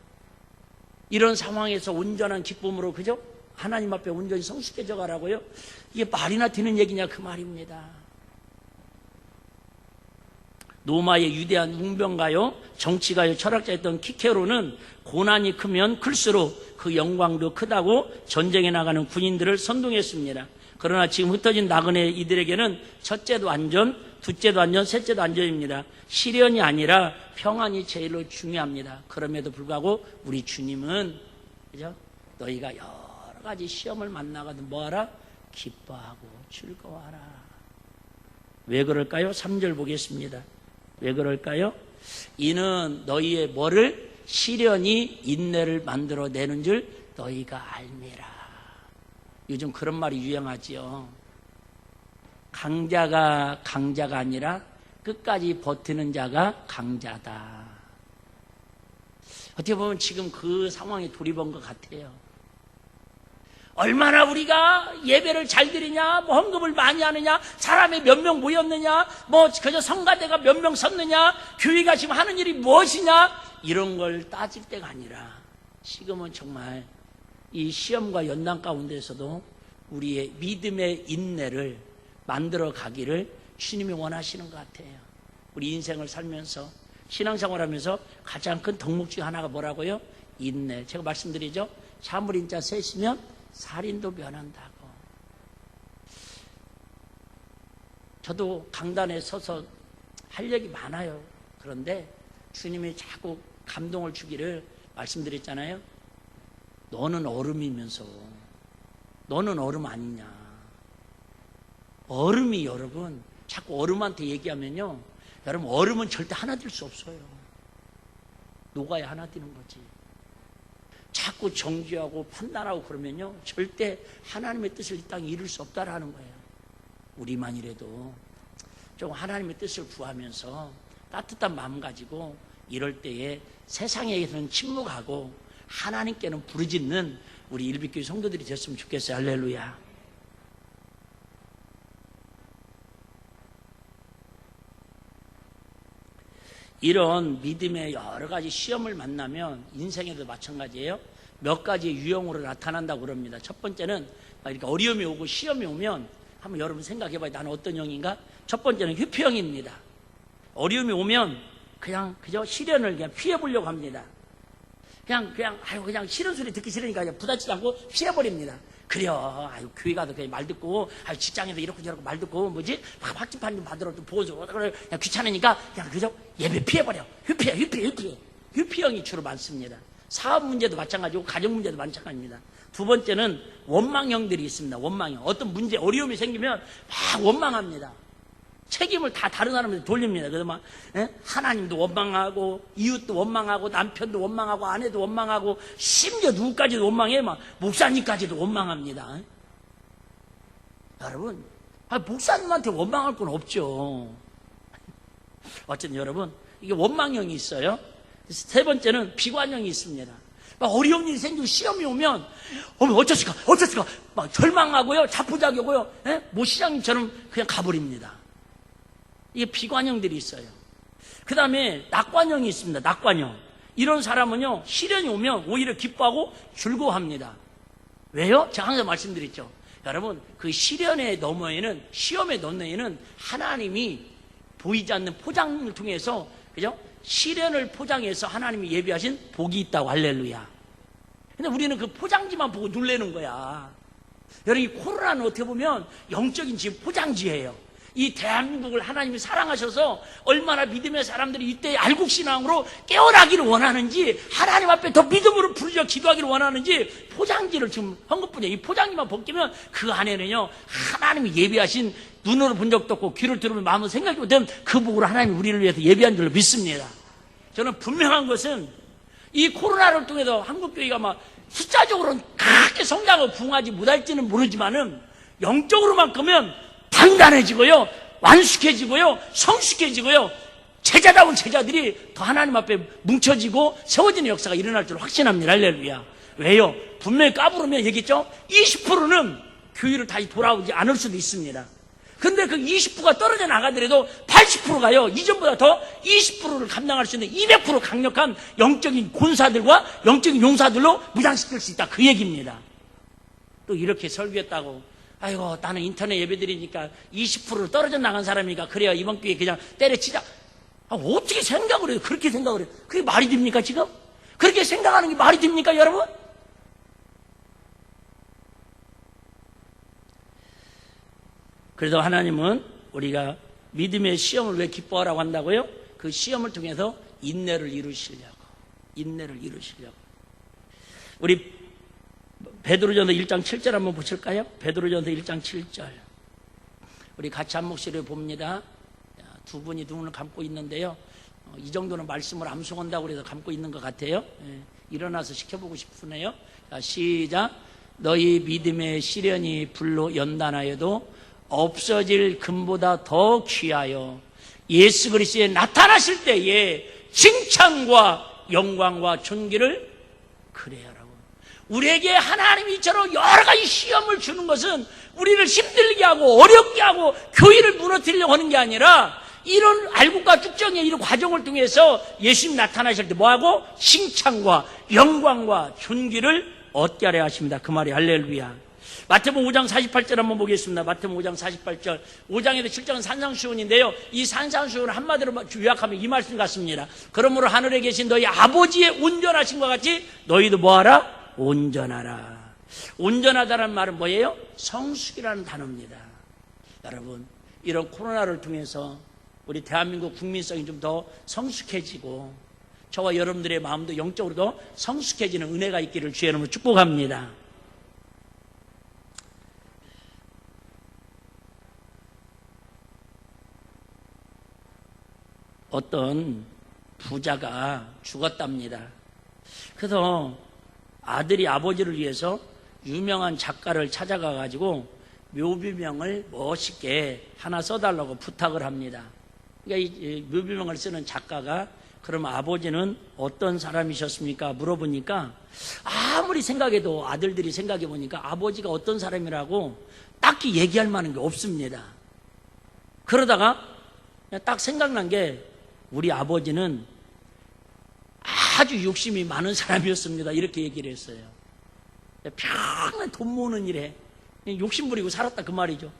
이런 상황에서 온전한 기쁨으로, 그죠? 하나님 앞에 온전히 성숙해져 가라고요. 이게 말이나 되는 얘기냐 그 말입니다. 로마의 위대한 웅변가요, 정치가요, 철학자였던 키케로는 고난이 크면 클수록 그 영광도 크다고 전쟁에 나가는 군인들을 선동했습니다. 그러나 지금 흩어진 나그네 이들에게는 첫째도 안전, 둘째도 안전, 셋째도 안전입니다. 시련이 아니라 평안이 제일로 중요합니다. 그럼에도 불구하고 우리 주님은, 그죠? 너희가 여러 가지 시험을 만나거든 뭐하라? 기뻐하고 즐거워하라. 왜 그럴까요? 3절 보겠습니다. 왜 그럴까요? 이는 너희의 뭐를? 시련이 인내를 만들어내는 줄 너희가 알미라. 요즘 그런 말이 유행하지요. 강자가 아니라 끝까지 버티는 자가 강자다. 어떻게 보면 지금 그 상황에 돌입한 것 같아요. 얼마나 우리가 예배를 잘 드리냐, 뭐 헌금을 많이 하느냐, 사람이 몇 명 모였느냐, 뭐 그저 성가대가 몇 명 섰느냐, 교회가 지금 하는 일이 무엇이냐, 이런 걸 따질 때가 아니라 지금은 정말 이 시험과 연단 가운데서도 우리의 믿음의 인내를 만들어 가기를 주님이 원하시는 것 같아요. 우리 인생을 살면서, 신앙생활하면서 가장 큰 덕목 중에 하나가 뭐라고요? 인내. 제가 말씀드리죠. 사물인자 셋이면 살인도 면한다고. 저도 강단에 서서 할 얘기 많아요. 그런데 주님이 자꾸 감동을 주기를 말씀드렸잖아요. 너는 얼음이면서 너는 얼음 아니냐. 얼음이 여러분, 자꾸 얼음한테 얘기하면요, 여러분 얼음은 절대 하나 될 수 없어요. 녹아야 하나 되는 거지. 자꾸 정죄하고 판단하고 그러면요, 절대 하나님의 뜻을 이 땅에 이룰 수 없다라는 거예요. 우리만이라도 좀 하나님의 뜻을 구하면서 따뜻한 마음 가지고 이럴 때에 세상에서는 침묵하고 하나님께는 부르짖는 우리 일빛교회 성도들이 됐으면 좋겠어요. 할렐루야. 이런 믿음의 여러 가지 시험을 만나면 인생에도 마찬가지예요. 몇 가지 유형으로 나타난다고 그럽니다. 첫 번째는 이렇게 어려움이 오고 시험이 오면 한번 여러분 생각해봐요. 나는 어떤 형인가? 첫 번째는 회피형입니다. 어려움이 오면 그저 시련을 그냥 피해보려고 합니다. 그냥 싫은 소리 듣기 싫으니까 그냥 부딪히지 않고 피해버립니다. 그래요. 교회 가도 그냥 말 듣고, 직장에도 이렇게 저렇게 말 듣고, 막 확진판 좀 받으러 좀 보여줘. 그냥 귀찮으니까 그냥 그저 예배 피해버려. 회피형이 주로 많습니다. 사업 문제도 마찬가지고, 가정 문제도 마찬가지입니다. 두 번째는 원망형들이 있습니다. 원망형. 어떤 문제, 어려움이 생기면 막 원망합니다. 책임을 다 다른 사람한테 돌립니다. 그래서 막 하나님도 원망하고, 이웃도 원망하고, 남편도 원망하고, 아내도 원망하고, 심지어 누구까지도 원망해. 막 목사님까지도 원망합니다. 여러분, 목사님한테 원망할 건 없죠. 어쨌든 여러분, 이게 원망형이 있어요. 세 번째는 비관형이 있습니다. 막 어려운 일이 생기고 시험이 오면 어쩌을까 막 절망하고요, 자포자기하고요, 모 시장님처럼 그냥 가버립니다. 이게 비관형들이 있어요. 그 다음에 낙관형이 있습니다. 낙관형. 이런 사람은요, 시련이 오면 오히려 기뻐하고 즐거워합니다. 왜요? 제가 항상 말씀드렸죠. 여러분, 그 시련의 너머에는, 시험의 너머에는 하나님이 보이지 않는 포장을 통해서, 그죠? 시련을 포장해서 하나님이 예비하신 복이 있다고. 할렐루야. 근데 우리는 그 포장지만 보고 놀라는 거야. 여러분, 이 코로나는 어떻게 보면 영적인 지금 포장지예요. 이 대한민국을 하나님이 사랑하셔서 얼마나 믿음의 사람들이 이때 알국신앙으로 깨어나기를 원하는지, 하나님 앞에 더 믿음으로 부르짖어 기도하기를 원하는지 포장지를 지금 한 것뿐이에요. 이 포장지만 벗기면 그 안에는요, 하나님이 예비하신, 눈으로 본 적도 없고 귀를 들으면 마음으로 생각이 못하면 그 복으로 하나님이 우리를 위해서 예비한 줄로 믿습니다. 저는 분명한 것은 이 코로나를 통해서 한국교회가 막 숫자적으로는 그렇게 성장을 부흥하지 못할지는 모르지만은 영적으로만큼은 단단해지고요, 완숙해지고요, 성숙해지고요, 제자다운 제자들이 더 하나님 앞에 뭉쳐지고 세워지는 역사가 일어날 줄 확신합니다. 할렐루야. 왜요? 분명히 까부르면 얘기했죠? 20%는 교회를 다시 돌아오지 않을 수도 있습니다. 근데 그 20%가 떨어져 나가더라도 80%가요, 이전보다 더 20%를 감당할 수 있는 200% 강력한 영적인 권사들과 영적인 용사들로 무장시킬 수 있다. 그 얘기입니다. 또 이렇게 설교했다고, 아이고, 나는 인터넷 예배드리니까 20% 떨어져 나간 사람이니까 그래야 이번 기회에 그냥 때려치자. 어떻게 생각을 해요? 그렇게 생각을 해요? 그게 말이 됩니까, 지금? 그렇게 생각하는 게 말이 됩니까, 여러분? 그래서 하나님은 우리가 믿음의 시험을 왜 기뻐하라고 한다고요? 그 시험을 통해서 인내를 이루시려고. 우리 베드로전서 1장 7절 한번 보실까요? 베드로전서 1장 7절. 우리 같이 한 목소리를 봅니다. 두 분이 눈을 감고 있는데요. 이 정도는 말씀을 암송한다고 해서 감고 있는 것 같아요. 일어나서 시켜보고 싶으네요. 자, 시작. 너희 믿음의 시련이 불로 연단하여도 없어질 금보다 더 귀하여 예수 그리스도에 나타나실 때에 칭찬과 영광과 존귀를 그래하라고. 우리에게 하나님이 이처럼 여러 가지 시험을 주는 것은 우리를 힘들게 하고 어렵게 하고 교회를 무너뜨리려고 하는 게 아니라, 이런 알국과 축정의 이런 과정을 통해서 예수님 나타나실 때 뭐하고? 칭찬과 영광과 존귀를 얻게 하려 하십니다. 그 말이 할렐루야. 마태복음 5장 48절 한번 보겠습니다. 마태복음 5장 48절. 5장에서 7장은 산상수훈인데요, 이 산상수훈을 한마디로 요약하면 이 말씀 같습니다. 그러므로 하늘에 계신 너희 아버지의 온전하신 것 같이 너희도 뭐하라? 온전하라. 온전하다는 말은 뭐예요? 성숙이라는 단어입니다. 여러분, 이런 코로나를 통해서 우리 대한민국 국민성이 좀 더 성숙해지고 저와 여러분들의 마음도 영적으로도 성숙해지는 은혜가 있기를 주의 이름으로 축복합니다. 어떤 부자가 죽었답니다. 그래서 아들이 아버지를 위해서 유명한 작가를 찾아가 가지고 묘비명을 멋있게 하나 써달라고 부탁을 합니다. 그러니까 이 묘비명을 쓰는 작가가, 그럼 아버지는 어떤 사람이셨습니까? 물어보니까 아무리 생각해도, 아들들이 생각해 보니까 아버지가 어떤 사람이라고 딱히 얘기할 만한 게 없습니다. 그러다가 그냥 딱 생각난 게, 우리 아버지는 아주 욕심이 많은 사람이었습니다. 이렇게 얘기를 했어요. 평생 돈 모으는 일에 욕심 부리고 살았다, 그 말이죠.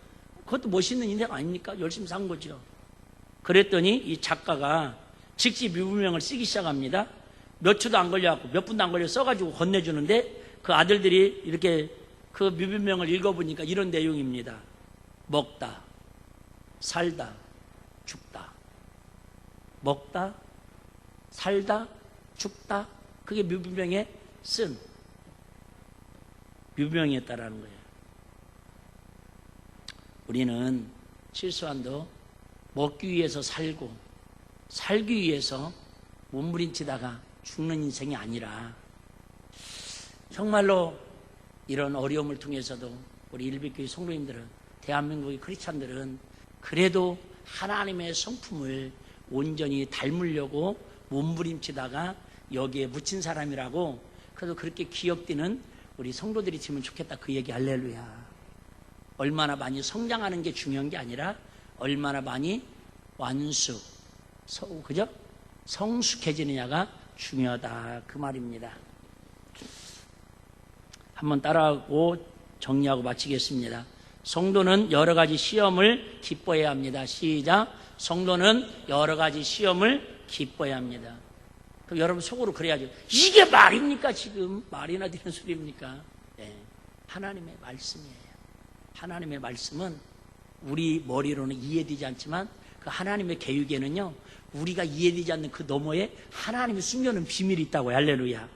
그것도 멋있는 인생 아닙니까? 열심히 산 거죠. 그랬더니 이 작가가 직접 묘비명을 쓰기 시작합니다. 몇 초도 안 걸려갖고, 몇 분도 안 걸려 써가지고 건네주는데, 그 아들들이 이렇게 그 묘비명을 읽어보니까 이런 내용입니다. 먹다, 살다, 죽다. 먹다, 살다, 죽다. 그게 묘비명에 쓴 묘비명이었다라는 거예요. 우리는 실수한도 먹기 위해서 살고 살기 위해서 몸부림치다가 죽는 인생이 아니라, 정말로 이런 어려움을 통해서도 우리 일비교회 성도님들은, 대한민국의 크리스찬들은 그래도 하나님의 성품을 온전히 닮으려고 몸부림치다가 여기에 묻힌 사람이라고, 그래도 그렇게 기억되는 우리 성도들이 있으면 좋겠다, 그 얘기. 할렐루야. 얼마나 많이 성장하는 게 중요한 게 아니라 얼마나 많이 완숙, 그죠? 성숙해지느냐가 중요하다, 그 말입니다. 한번 따라하고 정리하고 마치겠습니다. 성도는 여러 가지 시험을 기뻐해야 합니다. 시작. 성도는 여러 가지 시험을 기뻐해야 합니다. 그럼 여러분 속으로 그래야죠. 이게 말입니까? 지금 말이나 되는 소리입니까? 네. 하나님의 말씀이에요. 하나님의 말씀은 우리 머리로는 이해되지 않지만 그 하나님의 계획에는요, 우리가 이해되지 않는 그 너머에 하나님이 숨겨놓은 비밀이 있다고. 할렐루야.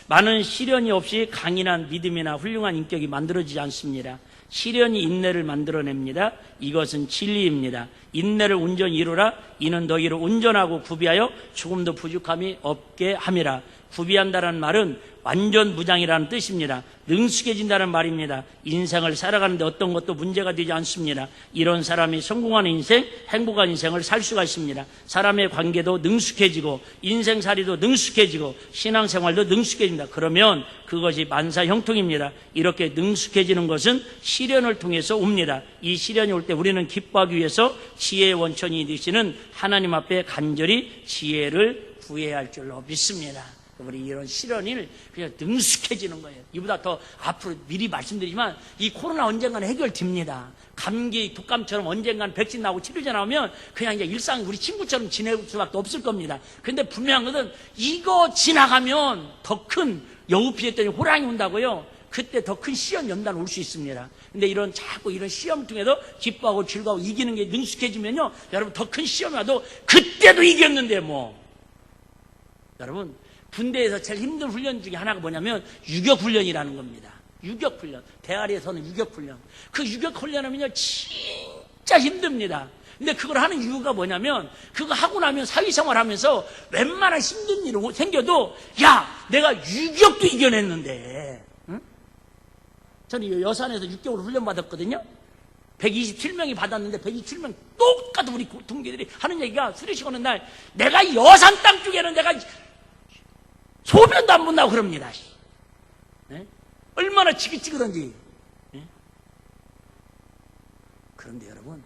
많은 시련이 없이 강인한 믿음이나 훌륭한 인격이 만들어지지 않습니다. 시련이 인내를 만들어냅니다. 이것은 진리입니다. 인내를 온전히 이루라. 이는 너희를 온전하고 구비하여 조금도 부족함이 없게 함이라. 구비한다는 말은 완전 무장이라는 뜻입니다. 능숙해진다는 말입니다. 인생을 살아가는데 어떤 것도 문제가 되지 않습니다. 이런 사람이 성공하는 인생, 행복한 인생을 살 수가 있습니다. 사람의 관계도 능숙해지고 인생살이도 능숙해지고 신앙생활도 능숙해집니다. 그러면 그것이 만사형통입니다. 이렇게 능숙해지는 것은 시련을 통해서 옵니다. 이 시련이 올 때 우리는 기뻐하기 위해서 지혜의 원천이 되시는 하나님 앞에 간절히 지혜를 구해야 할 줄로 믿습니다. 우리 이런 시련을 그냥 능숙해지는 거예요. 이보다 더 앞으로 미리 말씀드리지만 이 코로나 언젠가는 해결됩니다. 감기, 독감처럼 언젠가는 백신 나오고 치료제 나오면 그냥 이제 일상 우리 친구처럼 지낼 수밖에 없을 겁니다. 근데 분명한 것은 이거 지나가면 더 큰 여우 피했더니 호랑이 온다고요. 그때 더 큰 시험 연단 올 수 있습니다. 근데 이런 자꾸 이런 시험 중에도 기뻐하고 즐거워하고 이기는 게 능숙해지면요, 여러분 더 큰 시험이 와도 그때도 이겼는데 뭐. 여러분, 군대에서 제일 힘든 훈련 중에 하나가 뭐냐면 유격훈련이라는 겁니다. 유격훈련. 대아리에서는 유격훈련. 그 유격훈련하면요 진짜 힘듭니다. 근데 그걸 하는 이유가 뭐냐면 그거 하고 나면 사회생활 하면서 웬만한 힘든 일이 생겨도 야, 내가 유격도 이겨냈는데. 응? 저는 여산에서 6개월 훈련 받았거든요. 127명이 받았는데 127명 똑같은 우리 동기들이 하는 얘기가 수료식 오는 날 내가 여산 땅 쪽에는 내가 소변도 안 본다고 그럽니다. 네? 얼마나 지긋지긋한지. 네? 그런데 여러분,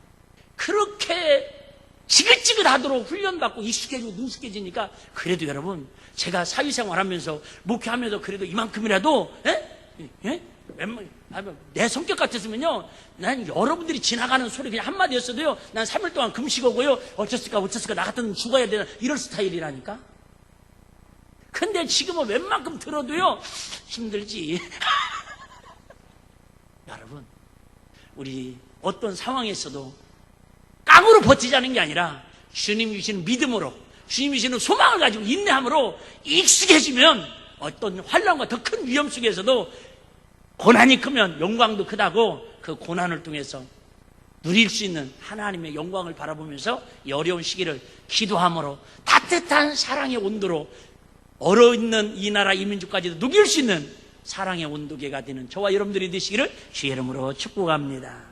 그렇게 지긋지긋하도록 훈련받고 익숙해지고 능숙해지니까 그래도 여러분, 제가 사회생활 하면서 목회하면서 그래도 이만큼이라도 내 성격 같았으면요, 난 여러분들이 지나가는 소리 그냥 한마디였어도요, 난 3일 동안 금식하고요, 어쩌을까 나 같은 죽어야 되나 이럴 스타일이라니까. 근데 지금은 웬만큼 들어도요 힘들지. 여러분, 우리 어떤 상황에서도 깡으로 버티자는 게 아니라 주님 주시는 믿음으로, 주님 주시는 소망을 가지고 인내함으로 익숙해지면 어떤 환난과 더 큰 위험 속에서도 고난이 크면 영광도 크다고, 그 고난을 통해서 누릴 수 있는 하나님의 영광을 바라보면서 이 어려운 시기를 기도함으로 따뜻한 사랑의 온도로 얼어있는 이 나라 이민족까지도 녹일 수 있는 사랑의 온도계가 되는 저와 여러분들이 되시기를 주의 이름으로 축복합니다.